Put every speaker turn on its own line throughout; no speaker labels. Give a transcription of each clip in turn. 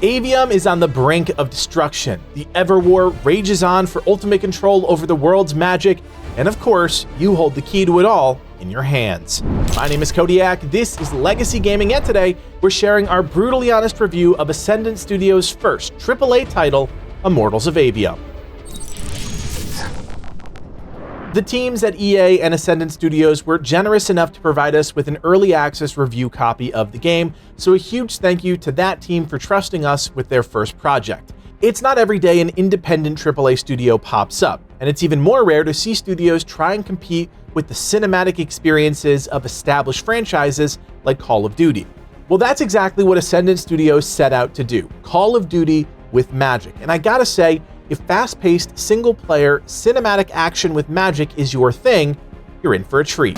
Aveum is on the brink of destruction. The Everwar rages on for ultimate control over the world's magic, and of course, you hold the key to it all in your hands. My name is Kodiak, this is Legacy Gaming, and today we're sharing our brutally honest review of Ascendant Studios' first AAA title, Immortals of Aveum. The teams at EA and Ascendant Studios were generous enough to provide us with an early access review copy of the game, so a huge thank you to that team for trusting us with their first project. It's not every day an independent AAA studio pops up, and it's even more rare to see studios try and compete with the cinematic experiences of established franchises like Call of Duty. Well, that's exactly what Ascendant Studios set out to do, Call of Duty with magic. And I gotta say, if fast-paced, single-player, cinematic action with magic is your thing, you're in for a treat.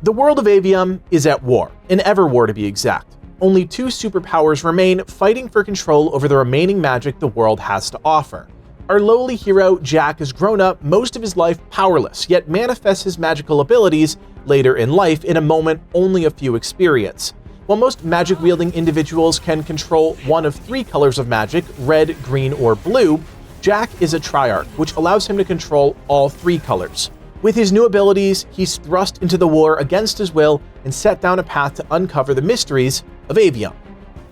The world of Aveum is at war, an Everwar to be exact. Only two superpowers remain, fighting for control over the remaining magic the world has to offer. Our lowly hero, Jack, has grown up most of his life powerless, yet manifests his magical abilities later in life in a moment only a few experience. While most magic-wielding individuals can control one of three colors of magic, red, green, or blue, Jack is a triarch, which allows him to control all three colors. With his new abilities, he's thrust into the war against his will and set down a path to uncover the mysteries of Aveum.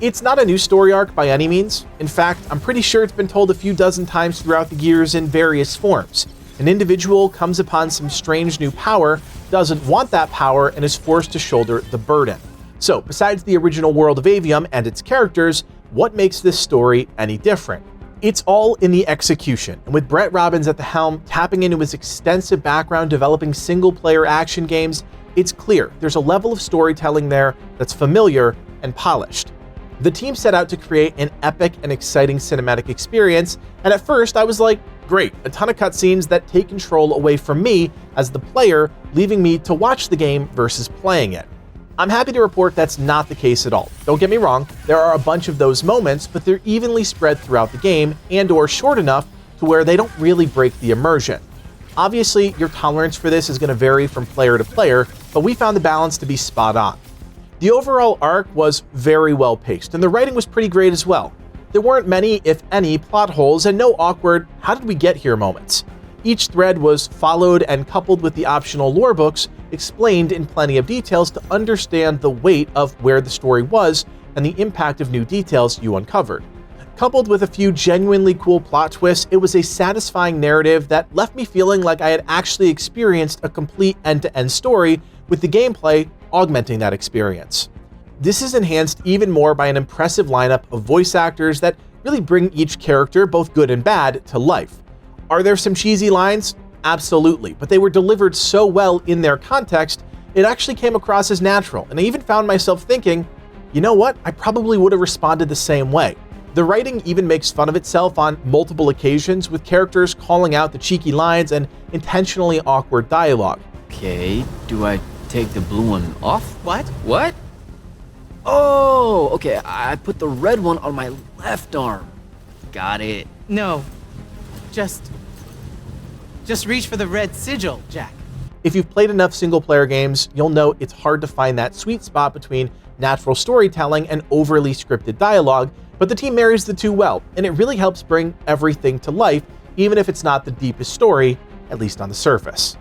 It's not a new story arc by any means. In fact, I'm pretty sure it's been told a few dozen times throughout the years in various forms. An individual comes upon some strange new power, doesn't want that power, and is forced to shoulder the burden. So, besides the original world of Aveum and its characters, what makes this story any different? It's all in the execution, and with Bret Robbins at the helm tapping into his extensive background developing single-player action games, it's clear there's a level of storytelling there that's familiar and polished. The team set out to create an epic and exciting cinematic experience, and at first I was like, great, a ton of cutscenes that take control away from me as the player, leaving me to watch the game versus playing it. I'm happy to report that's not the case at all. Don't get me wrong, there are a bunch of those moments, but they're evenly spread throughout the game and/or short enough to where they don't really break the immersion. Obviously, your tolerance for this is going to vary from player to player, but we found the balance to be spot on. The overall arc was very well paced, and the writing was pretty great as well. There weren't many, if any, plot holes and no awkward "how did we get here" moments. Each thread was followed and coupled with the optional lore books explained in plenty of details to understand the weight of where the story was and the impact of new details you uncovered. Coupled with a few genuinely cool plot twists, it was a satisfying narrative that left me feeling like I had actually experienced a complete end-to-end story, with the gameplay augmenting that experience. This is enhanced even more by an impressive lineup of voice actors that really bring each character, both good and bad, to life. Are there some cheesy lines? Absolutely, but they were delivered so well in their context, it actually came across as natural, and I even found myself thinking, you know what, I probably would have responded the same way. The writing even makes fun of itself on multiple occasions, with characters calling out the cheeky lines and intentionally awkward dialogue.
Okay, do I take the blue one off? What? Oh, okay, I put the red one on my left arm. Got it.
No. Just reach for the red sigil, Jack.
If you've played enough single-player games, you'll know it's hard to find that sweet spot between natural storytelling and overly scripted dialogue, but the team marries the two well, and it really helps bring everything to life, even if it's not the deepest story, at least on the surface.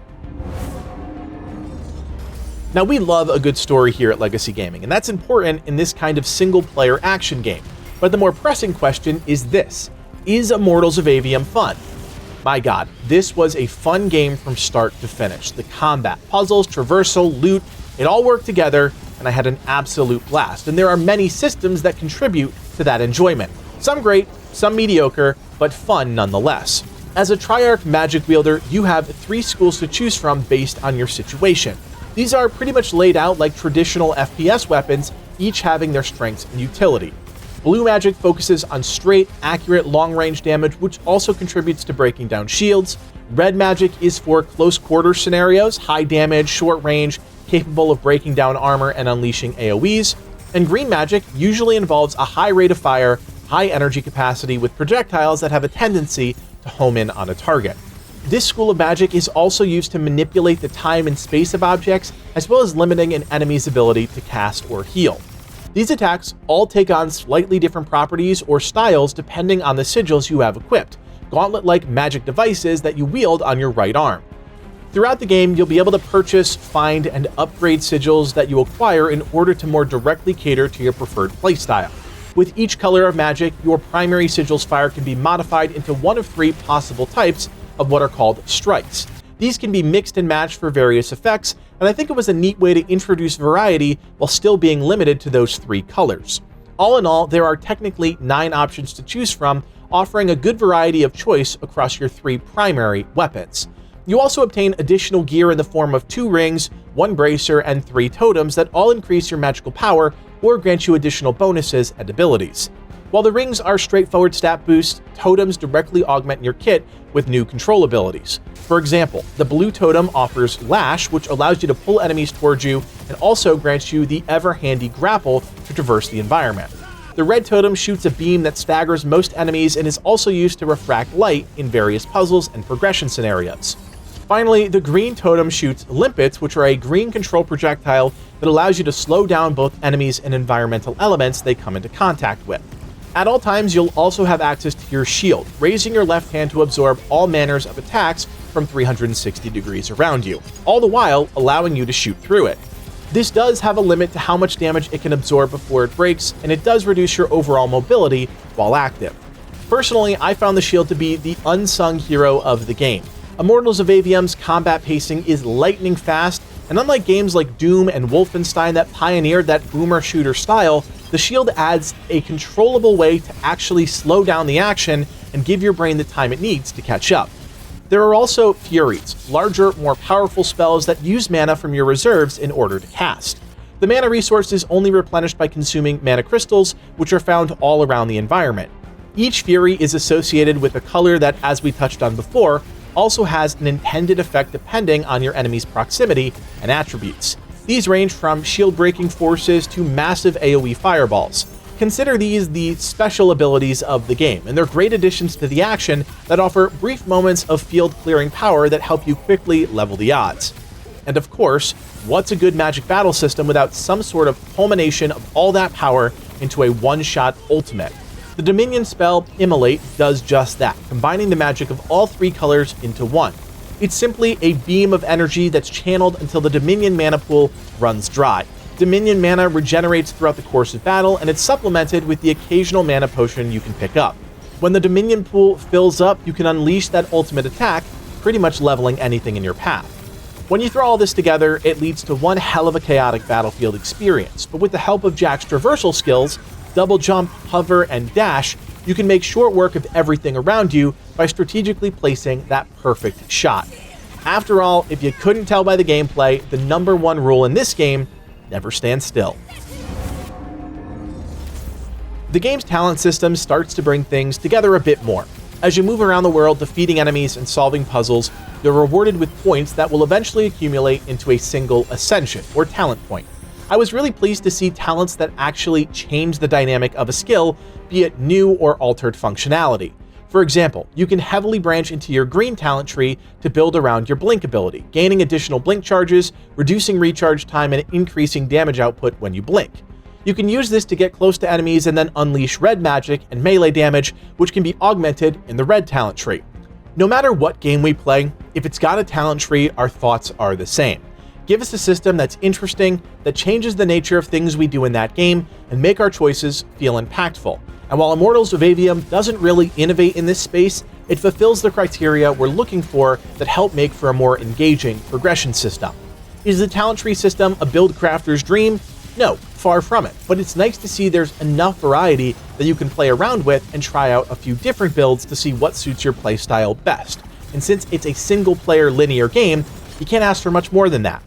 Now, we love a good story here at Legacy Gaming, and that's important in this kind of single-player action game. But the more pressing question is this: is Immortals of Aveum fun? My god, this was a fun game from start to finish. The combat, puzzles, traversal, loot, it all worked together, and I had an absolute blast. And there are many systems that contribute to that enjoyment. Some great, some mediocre, but fun nonetheless. As a triarch magic wielder, you have three schools to choose from based on your situation. These are pretty much laid out like traditional FPS weapons, each having their strengths and utility. Blue magic focuses on straight, accurate, long-range damage, which also contributes to breaking down shields. Red magic is for close quarter scenarios, high damage, short range, capable of breaking down armor and unleashing AoEs, and green magic usually involves a high rate of fire, high energy capacity with projectiles that have a tendency to home in on a target. This school of magic is also used to manipulate the time and space of objects, as well as limiting an enemy's ability to cast or heal. These attacks all take on slightly different properties or styles depending on the sigils you have equipped, gauntlet-like magic devices that you wield on your right arm. Throughout the game, you'll be able to purchase, find, and upgrade sigils that you acquire in order to more directly cater to your preferred playstyle. With each color of magic, your primary sigil's fire can be modified into one of three possible types of what are called strikes. These can be mixed and matched for various effects, and I think it was a neat way to introduce variety while still being limited to those three colors. All in all, there are technically 9 options to choose from, offering a good variety of choice across your 3 primary weapons. You also obtain additional gear in the form of 2 rings, 1 bracer, and 3 totems that all increase your magical power or grant you additional bonuses and abilities. While the rings are straightforward stat boosts, totems directly augment your kit with new control abilities. For example, the blue totem offers Lash, which allows you to pull enemies towards you and also grants you the ever-handy Grapple to traverse the environment. The red totem shoots a beam that staggers most enemies and is also used to refract light in various puzzles and progression scenarios. Finally, the green totem shoots Limpets, which are a green control projectile that allows you to slow down both enemies and environmental elements they come into contact with. At all times, you'll also have access to your shield, raising your left hand to absorb all manners of attacks from 360 degrees around you, all the while allowing you to shoot through it. This does have a limit to how much damage it can absorb before it breaks, and it does reduce your overall mobility while active. Personally, I found the shield to be the unsung hero of the game. Immortals of Aveum's combat pacing is lightning fast, and unlike games like Doom and Wolfenstein that pioneered that boomer shooter style, the shield adds a controllable way to actually slow down the action and give your brain the time it needs to catch up. There are also Furies, larger, more powerful spells that use mana from your reserves in order to cast. The mana resource is only replenished by consuming mana crystals, which are found all around the environment. Each Fury is associated with a color that, as we touched on before, also has an intended effect depending on your enemy's proximity and attributes. These range from shield-breaking forces to massive AoE fireballs. Consider these the special abilities of the game, and they're great additions to the action that offer brief moments of field-clearing power that help you quickly level the odds. And of course, what's a good magic battle system without some sort of culmination of all that power into a one-shot ultimate? The Dominion spell, Immolate, does just that, combining the magic of all 3 colors into one. It's simply a beam of energy that's channeled until the Dominion mana pool runs dry. Dominion mana regenerates throughout the course of battle, and it's supplemented with the occasional mana potion you can pick up. When the Dominion pool fills up, you can unleash that ultimate attack, pretty much leveling anything in your path. When you throw all this together, it leads to one hell of a chaotic battlefield experience, but with the help of Jack's traversal skills, double jump, hover, and dash, you can make short work of everything around you by strategically placing that perfect shot. After all, if you couldn't tell by the gameplay, the #1 rule in this game: never stand still. The game's talent system starts to bring things together a bit more. As you move around the world defeating enemies and solving puzzles, you're rewarded with points that will eventually accumulate into a single ascension, or talent point. I was really pleased to see talents that actually change the dynamic of a skill, be it new or altered functionality. For example, you can heavily branch into your green talent tree to build around your blink ability, gaining additional blink charges, reducing recharge time, and increasing damage output when you blink. You can use this to get close to enemies and then unleash red magic and melee damage, which can be augmented in the red talent tree. No matter what game we play, if it's got a talent tree, our thoughts are the same. Give us a system that's interesting, that changes the nature of things we do in that game, and make our choices feel impactful. And while Immortals of Aveum doesn't really innovate in this space, it fulfills the criteria we're looking for that help make for a more engaging progression system. Is the talent tree system a build crafter's dream? No, far from it, but it's nice to see there's enough variety that you can play around with and try out a few different builds to see what suits your playstyle best. And since it's a single-player linear game, you can't ask for much more than that.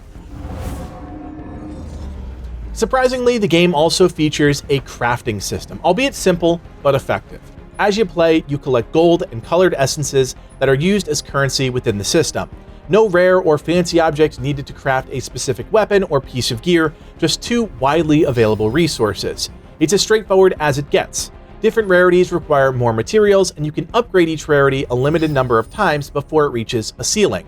Surprisingly, the game also features a crafting system, albeit simple but effective. As you play, you collect gold and colored essences that are used as currency within the system. No rare or fancy objects needed to craft a specific weapon or piece of gear, just 2 widely available resources. It's as straightforward as it gets. Different rarities require more materials, and you can upgrade each rarity a limited number of times before it reaches a ceiling.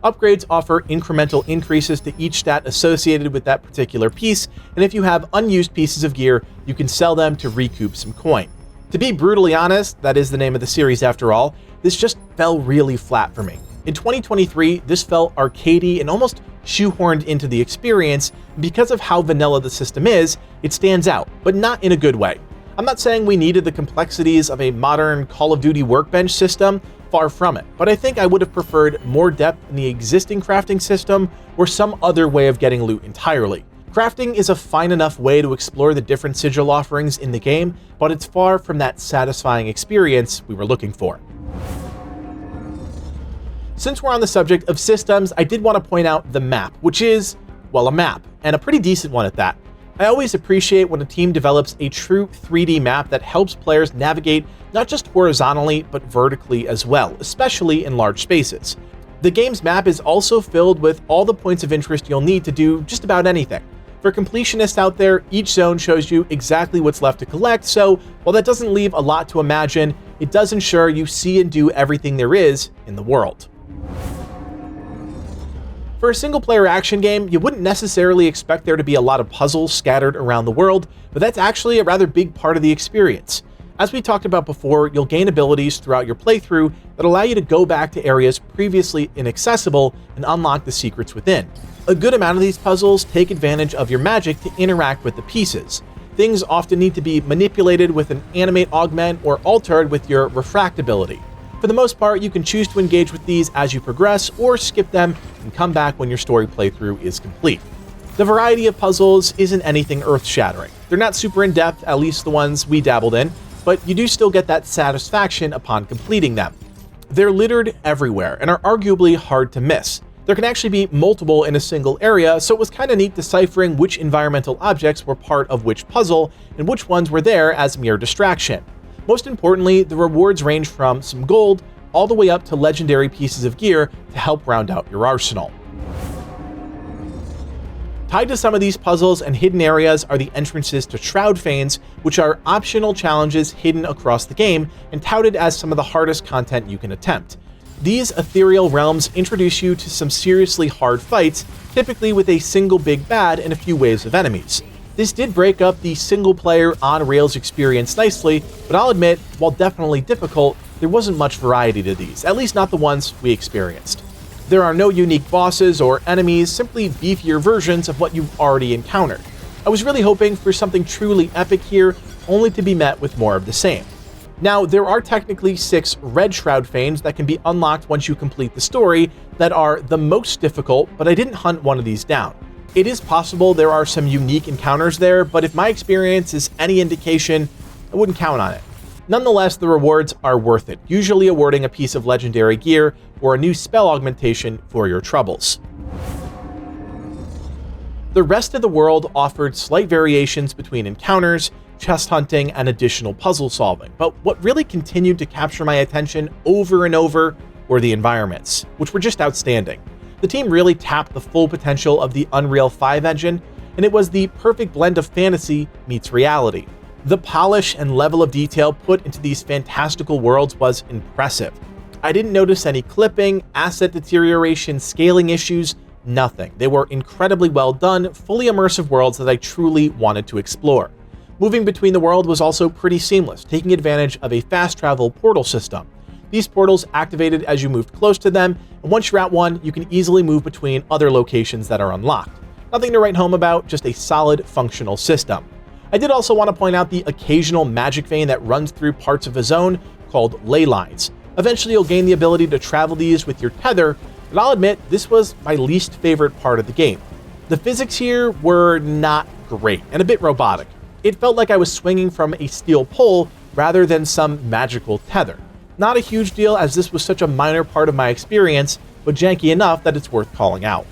Upgrades offer incremental increases to each stat associated with that particular piece, and if you have unused pieces of gear, you can sell them to recoup some coin. To be brutally honest, that is the name of the series after all, this just fell really flat for me. In 2023, this felt arcadey and almost shoehorned into the experience. Because of how vanilla the system is, it stands out, but not in a good way. I'm not saying we needed the complexities of a modern Call of Duty workbench system, far from it, but I think I would have preferred more depth in the existing crafting system or some other way of getting loot entirely. Crafting is a fine enough way to explore the different sigil offerings in the game, but it's far from that satisfying experience we were looking for. Since we're on the subject of systems, I did want to point out the map, which is, well, a map, and a pretty decent one at that. I always appreciate when a team develops a true 3D map that helps players navigate not just horizontally, but vertically as well, especially in large spaces. The game's map is also filled with all the points of interest you'll need to do just about anything. For completionists out there, each zone shows you exactly what's left to collect, so while that doesn't leave a lot to imagine, it does ensure you see and do everything there is in the world. For a single-player action game, you wouldn't necessarily expect there to be a lot of puzzles scattered around the world, but that's actually a rather big part of the experience. As we talked about before, you'll gain abilities throughout your playthrough that allow you to go back to areas previously inaccessible and unlock the secrets within. A good amount of these puzzles take advantage of your magic to interact with the pieces. Things often need to be manipulated with an animate augment or altered with your refract ability. For the most part, you can choose to engage with these as you progress or skip them and come back when your story playthrough is complete. The variety of puzzles isn't anything earth-shattering. They're not super in-depth, at least the ones we dabbled in, but you do still get that satisfaction upon completing them. They're littered everywhere and are arguably hard to miss. There can actually be multiple in a single area, so it was kind of neat deciphering which environmental objects were part of which puzzle and which ones were there as mere distraction. Most importantly, the rewards range from some gold all the way up to legendary pieces of gear to help round out your arsenal. Tied to some of these puzzles and hidden areas are the entrances to Shroudfanes, which are optional challenges hidden across the game and touted as some of the hardest content you can attempt. These ethereal realms introduce you to some seriously hard fights, typically with a single big bad and a few waves of enemies. This did break up the single-player on-rails experience nicely, but I'll admit, while definitely difficult, there wasn't much variety to these, at least not the ones we experienced. There are no unique bosses or enemies, simply beefier versions of what you've already encountered. I was really hoping for something truly epic here, only to be met with more of the same. Now, there are technically 6 red Shroudfanes that can be unlocked once you complete the story that are the most difficult, but I didn't hunt one of these down. It is possible there are some unique encounters there, but if my experience is any indication, I wouldn't count on it. Nonetheless, the rewards are worth it, usually awarding a piece of legendary gear or a new spell augmentation for your troubles. The rest of the world offered slight variations between encounters, chest hunting, and additional puzzle solving, but what really continued to capture my attention over and over were the environments, which were just outstanding. The team really tapped the full potential of the Unreal 5 engine, and it was the perfect blend of fantasy meets reality. The polish and level of detail put into these fantastical worlds was impressive. I didn't notice any clipping, asset deterioration, scaling issues, nothing. They were incredibly well done, fully immersive worlds that I truly wanted to explore. Moving between the world was also pretty seamless, taking advantage of a fast travel portal system. These portals activated as you moved close to them, and once you're at one, you can easily move between other locations that are unlocked. Nothing to write home about, just a solid, functional system. I did also want to point out the occasional magic vein that runs through parts of a zone called ley lines. Eventually you'll gain the ability to travel these with your tether, but I'll admit this was my least favorite part of the game. The physics here were not great and a bit robotic. It felt like I was swinging from a steel pole rather than some magical tether. Not a huge deal, as this was such a minor part of my experience, but janky enough that it's worth calling out.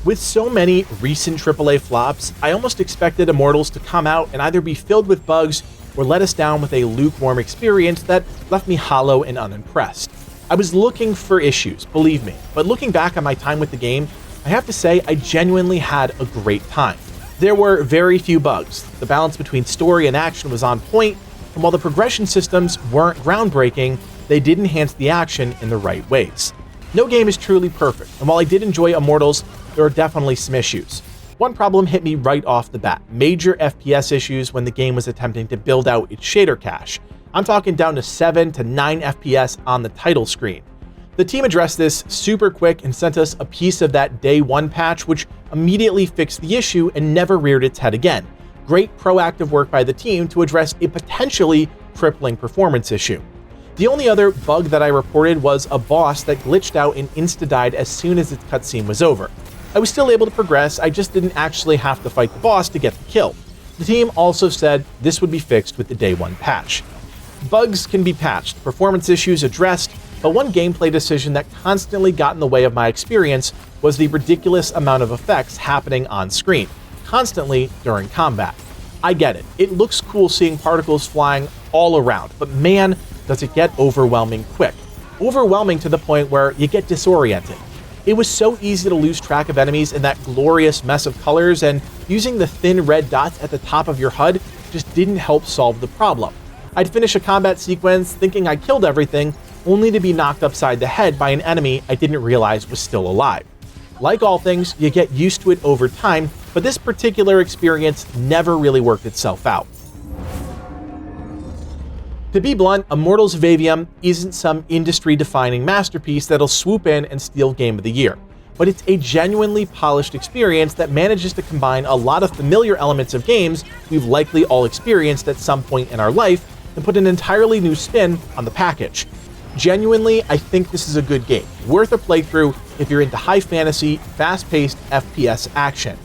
With so many recent AAA flops, I almost expected Immortals to come out and either be filled with bugs or let us down with a lukewarm experience that left me hollow and unimpressed. I was looking for issues, believe me, but looking back on my time with the game, I have to say I genuinely had a great time. There were very few bugs, the balance between story and action was on point, and while the progression systems weren't groundbreaking, they did enhance the action in the right ways. No game is truly perfect, and while I did enjoy Immortals, there are definitely some issues. One problem hit me right off the bat, major FPS issues when the game was attempting to build out its shader cache. I'm talking down to 7 to 9 FPS on the title screen. The team addressed this super quick and sent us a piece of that day 1 patch, which immediately fixed the issue and never reared its head again. Great proactive work by the team to address a potentially crippling performance issue. The only other bug that I reported was a boss that glitched out and insta-died as soon as its cutscene was over. I was still able to progress, I just didn't actually have to fight the boss to get the kill. The team also said this would be fixed with the day 1 patch. Bugs can be patched, performance issues addressed, but one gameplay decision that constantly got in the way of my experience was the ridiculous amount of effects happening on screen, constantly during combat. I get it, it looks cool seeing particles flying all around, but man, does it get overwhelming quick. Overwhelming to the point where you get disoriented. It was so easy to lose track of enemies in that glorious mess of colors, and using the thin red dots at the top of your HUD just didn't help solve the problem. I'd finish a combat sequence thinking I killed everything, only to be knocked upside the head by an enemy I didn't realize was still alive. Like all things, you get used to it over time, but this particular experience never really worked itself out. To be blunt, Immortals of Aveum isn't some industry-defining masterpiece that'll swoop in and steal Game of the Year, but it's a genuinely polished experience that manages to combine a lot of familiar elements of games we've likely all experienced at some point in our life and put an entirely new spin on the package. Genuinely, I think this is a good game, worth a playthrough if you're into high fantasy, fast-paced FPS action.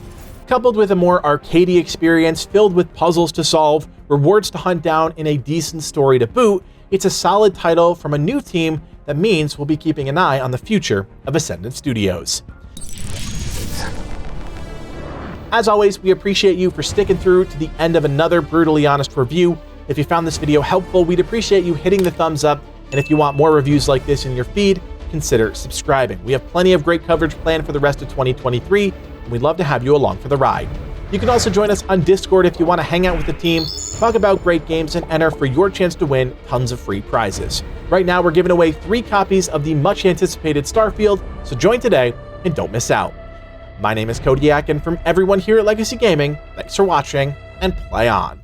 Coupled with a more arcadey experience filled with puzzles to solve, rewards to hunt down, and a decent story to boot, it's a solid title from a new team that means we'll be keeping an eye on the future of Ascendant Studios. As always, we appreciate you for sticking through to the end of another brutally honest review. If you found this video helpful, we'd appreciate you hitting the thumbs up, and if you want more reviews like this in your feed, consider subscribing. We have plenty of great coverage planned for the rest of 2023, and we'd love to have you along for the ride. You can also join us on Discord if you want to hang out with the team, talk about great games, and enter for your chance to win tons of free prizes. Right now, we're giving away 3 copies of the much-anticipated Starfield, so join today and don't miss out. My name is Kodiak, and from everyone here at Legacy Gaming, thanks for watching, and play on.